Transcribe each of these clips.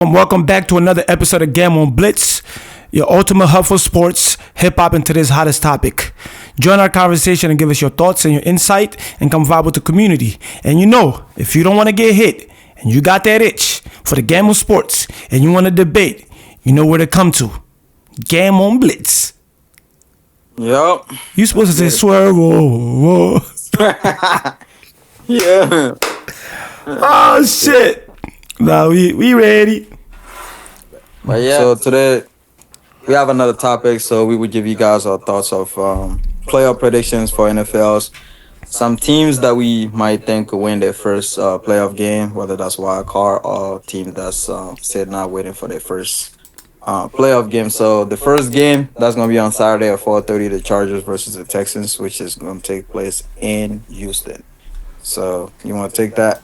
Welcome back to another episode of Gameonblitzz, your ultimate hub for sports, hip hop, and today's hottest topic. Join our conversation and give us your thoughts and your insight and come vibe with the community. And if you don't want to get hit and you got that itch for the game of sports and you want to debate, you know where to come to. Gameonblitzz. Yup. You supposed to say swear, whoa. Yeah. Oh, shit. Nah, we ready. But yeah, so today we have another topic. So we would give you guys our thoughts of playoff predictions for NFLs. Some teams that we might think could win their first playoff game, whether that's wild card or team that's sitting out waiting for their first playoff game. So the first game that's gonna be on Saturday at 4:30, the Chargers versus the Texans, which is gonna take place in Houston. So you want to take that?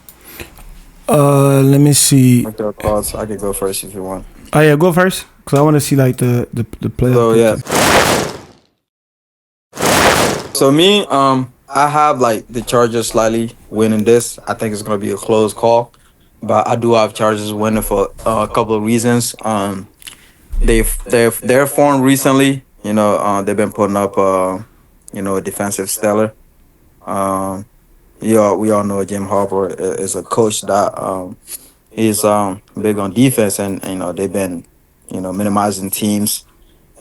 Let me see. Make your thoughts. I could go first if you want. Oh yeah, go first, cause I want to see like the playoff. So yeah. So me, I have like the Chargers slightly winning this. I think it's gonna be a close call, but I do have Chargers winning for a couple of reasons. They're formed recently. They've been putting up a defensive stellar. We all know Jim Harbaugh is a coach that is big on defense, and they've been minimizing teams,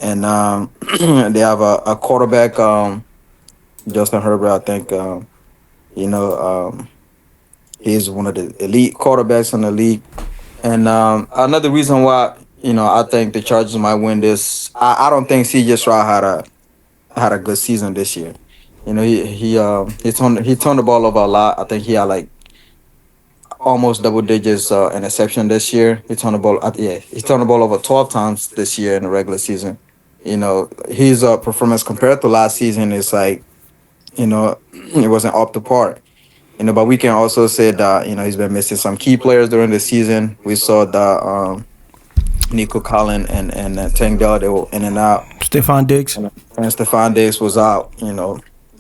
and they have a quarterback, Justin Herbert. I think he's one of the elite quarterbacks in the league, and another reason why I think the Chargers might win this. I don't think C.J. Stroud had a good season this year. He turned the ball over a lot. I think he had like almost double digits interception this year. He turned the ball over 12 times this year in the regular season. His performance compared to last season is like, it wasn't up to par. But we can also say that he's been missing some key players during the season. We saw that Nico Collins and Tank Dell, they were in and out. Stephon Diggs. And Stephon Diggs was out,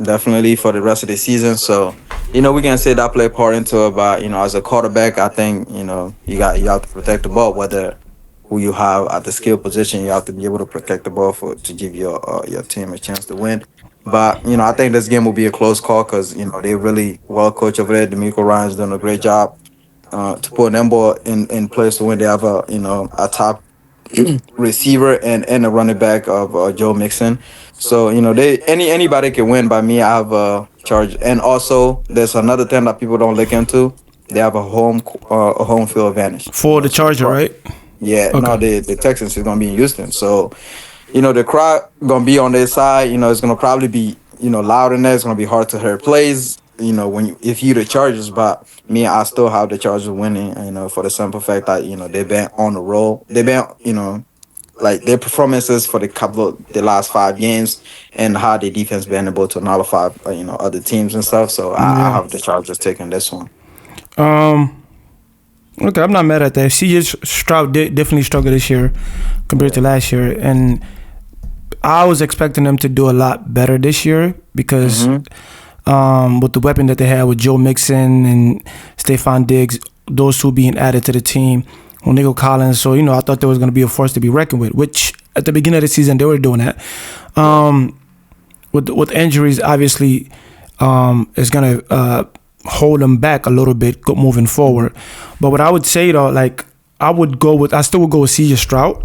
definitely for the rest of the season. So, we can say that play part into it. But, as a quarterback, I think, you have to protect the ball. Whether who you have at the skill position, you have to be able to protect the ball to give your team a chance to win. But, I think this game will be a close call because, they're really well coached over there. DeMeco Ryans doing a great job to put them ball in place to win. They have a top receiver and a running back of Joe Mixon. So anybody can win. By me, I have a charge, and also there's another thing that people don't look into. They have a home field advantage For the Charger, right? Yeah. Okay. No, the Texans is gonna be in Houston, so the crowd gonna be on their side. It's gonna probably be loud in there. It's gonna be hard to hear plays. If you the Chargers, but me, I still have the Chargers winning. For the simple fact that they've been on the roll. They've been like their performances for the last 5 games and how their defense been able to nullify other teams and stuff. So I have the Chargers taking this one. Okay, I'm not mad at that. C.J. Stroud definitely struggled this year compared to last year, and I was expecting them to do a lot better this year because with the weapon that they had with Joe Mixon and Stephon Diggs, those two being added to the team. Nico Collins, so I thought there was going to be a force to be reckoned with, which at the beginning of the season they were doing that. With injuries, obviously, is going to hold them back a little bit moving forward. But what I would say though, like I still would go with C.J. Stroud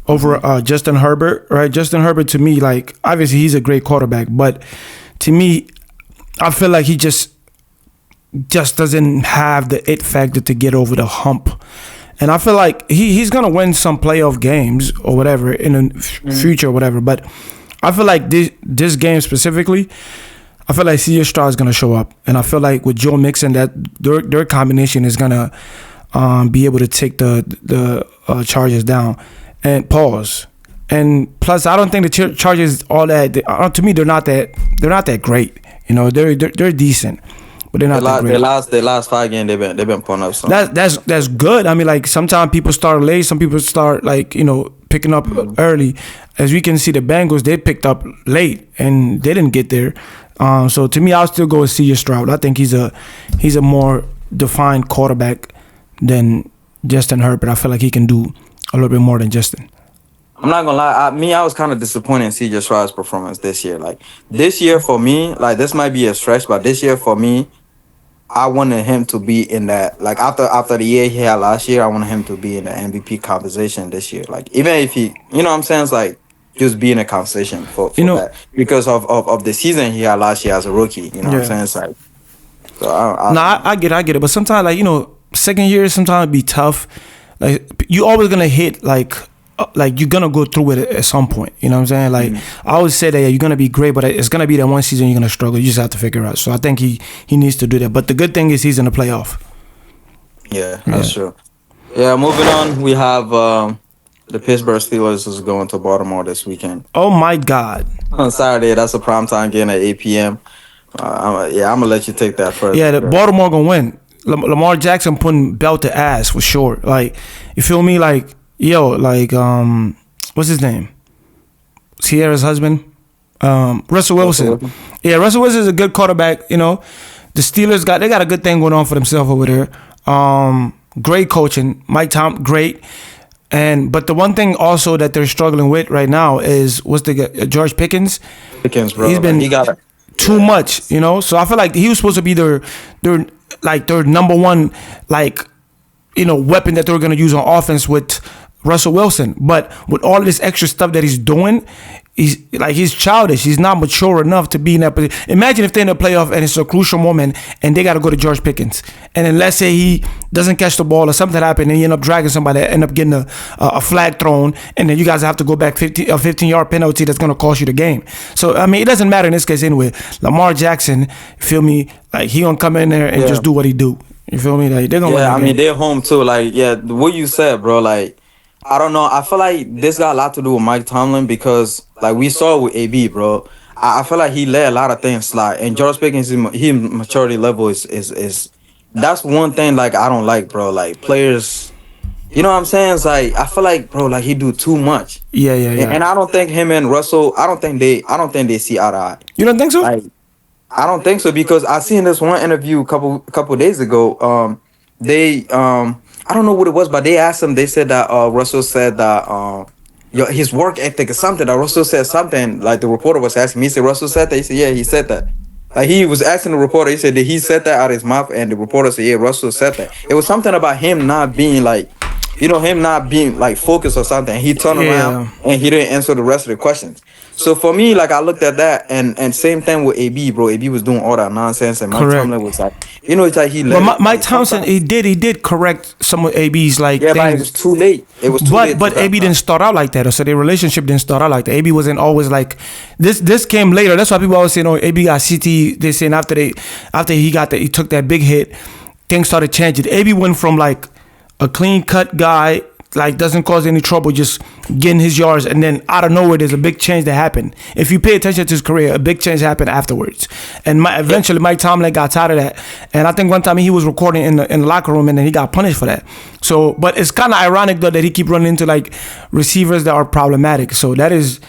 over Justin Herbert, right? Justin Herbert to me, like obviously he's a great quarterback, but to me, I feel like he just doesn't have the it factor to get over the hump. And I feel like he's going to win some playoff games or whatever in the future or whatever. But I feel like this game specifically, I feel like C.J. Stroud is going to show up. And I feel like with Joe Mixon, that their combination is going to be able to take the Chargers down. And pause. And plus, I don't think the Chargers all that. To me, they're not that great. They're decent. But they're not that great. Their last 5 games they've been putting up some. That's good. I mean, like sometimes people start late, some people start picking up early. As we can see, the Bengals they picked up late and they didn't get there. So to me, I'll still go with C.J. Stroud. I think he's a more defined quarterback than Justin Herbert. I feel like he can do a little bit more than Justin. I'm not gonna lie. I was kind of disappointed in CJ Stroud's performance this year. Like this year for me, like this might be a stretch, but this year for me, I wanted him to be in that. Like after the year he had last year, I wanted him to be in the MVP conversation this year. Like even if he, you know, what I'm saying, it's like just be in a conversation for that because of the season he had last year as a rookie. You know what I'm saying? It's like, so I get it, but sometimes like second year sometimes it'd be tough. Like you always gonna hit like you're gonna go through it at some point. You know what I'm saying? Like I always say that you're gonna be great, but it's gonna be that one season you're gonna struggle. You just have to figure it out. So I think he needs to do that. But the good thing is he's in the playoff. Yeah, that's true. Yeah, moving on, we have the Pittsburgh Steelers is going to Baltimore this weekend. Oh my God! On Saturday, that's a primetime game at 8 p.m. I'm gonna let you take that first. Yeah, the Baltimore gonna win. Lamar Jackson putting belt to ass for sure. Like you feel me? Like. Yo, like what's his name? Sierra's husband, Russell Wilson. Yeah, Russell Wilson is a good quarterback. You know, the Steelers got a good thing going on for themselves over there. Great coaching, Mike Tom, great. But the one thing also that they're struggling with right now is George Pickens. Pickens, bro. He's been too much. You know, so I feel like he was supposed to be their number one weapon that they're gonna use on offense with Russell Wilson. But with all this extra stuff that he's doing, he's childish. He's not mature enough to be in that position. Imagine if they're in the playoff and it's a crucial moment and they got to go to George Pickens. And then let's say he doesn't catch the ball or something happened and he end up dragging somebody, end up getting a flag thrown, and then you guys have to go back a 15-yard penalty that's going to cost you the game. So, I mean, it doesn't matter in this case anyway. Lamar Jackson, feel me, like he going to come in there and just do what he do. You feel me? Like they're gonna win the game. I mean, they're home too. Like, what you said, bro. Like, I don't know. I feel like this got a lot to do with Mike Tomlin because, like, we saw with AB, bro. I feel like he let a lot of things slide. And George Pickens, his maturity level is that's one thing. Like, I don't like, bro. Like players, you know what I'm saying? It's like I feel like, bro, like he do too much. Yeah. And I don't think him and Russell. I don't think they see eye to eye. You don't think so? Like, I don't think so because I seen this one interview a couple days ago. I don't know what it was, but they asked him. They said that Russell said that his work ethic is something. That Russell said something. Like the reporter was asking me, he said Russell said that. He said, yeah, he said that. Like he was asking the reporter. He said that he said that out of his mouth, and the reporter said, yeah, Russell said that. It was something about him not being like, him not being like focused or something. He turned around and he didn't answer the rest of the questions. So for me, like I looked at that, and same thing with AB, bro. AB was doing all that nonsense, and Mike Tomlin was like, it's like he. But Mike Thompson, he did correct some of AB's things. But it was too late. But AB didn't start out like that, so their relationship didn't start out like that. AB wasn't always like this. This came later. That's why people always say, AB got CT. They saying after he took that big hit, things started changing. AB went from like a clean cut guy, like doesn't cause any trouble, just getting his yards, and then out of nowhere there's a big change that happened. If you pay attention to his career, a big change happened afterwards, and eventually Mike Tomlin got tired of that. And I think one time he was recording in the locker room, and then he got punished for that. So, but it's kind of ironic though that he keep running into like receivers that are problematic. So that is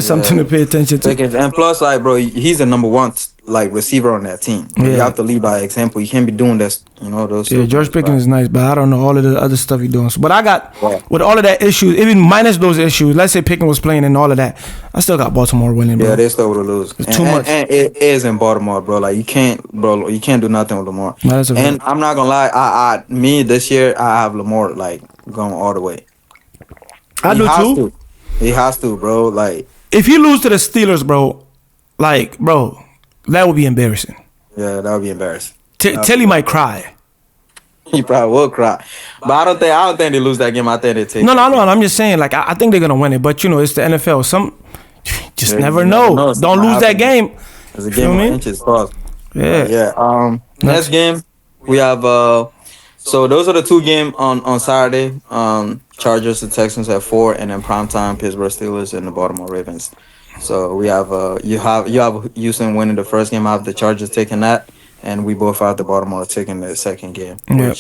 something to pay attention to. And plus, like, bro, he's the number one like receiver on that team. You have to lead by example. You can't be doing this, those. Yeah, George Pickens is nice, but I don't know all of the other stuff he's doing. So, but I got with all of that issues, even minus those issues. Let's say Pickens was playing and all of that, I still got Baltimore winning, bro. Yeah, they still would have lose. It's too much. And it is in Baltimore, bro. Like you can't do nothing with Lamar. And I'm not gonna lie, me this year I have Lamar like going all the way. I do too. He has to, bro. Like if he lose to the Steelers, bro, that would be embarrassing. Yeah, that would be embarrassing. Tilly might cry. He probably will cry, but I don't think they lose that game. I think they take. No. I'm just saying, like I think they're gonna win it, but it's the NFL. Just never know. Don't lose that game. It's a game of inches, pause. Yeah. Next game we have. So those are the two games on Saturday. Chargers and Texans at 4, and then primetime Pittsburgh Steelers and the Baltimore Ravens. So we have you have Houston winning the first game. I have the Chargers taking that, and we both have the Baltimore taking the second game. Yeah.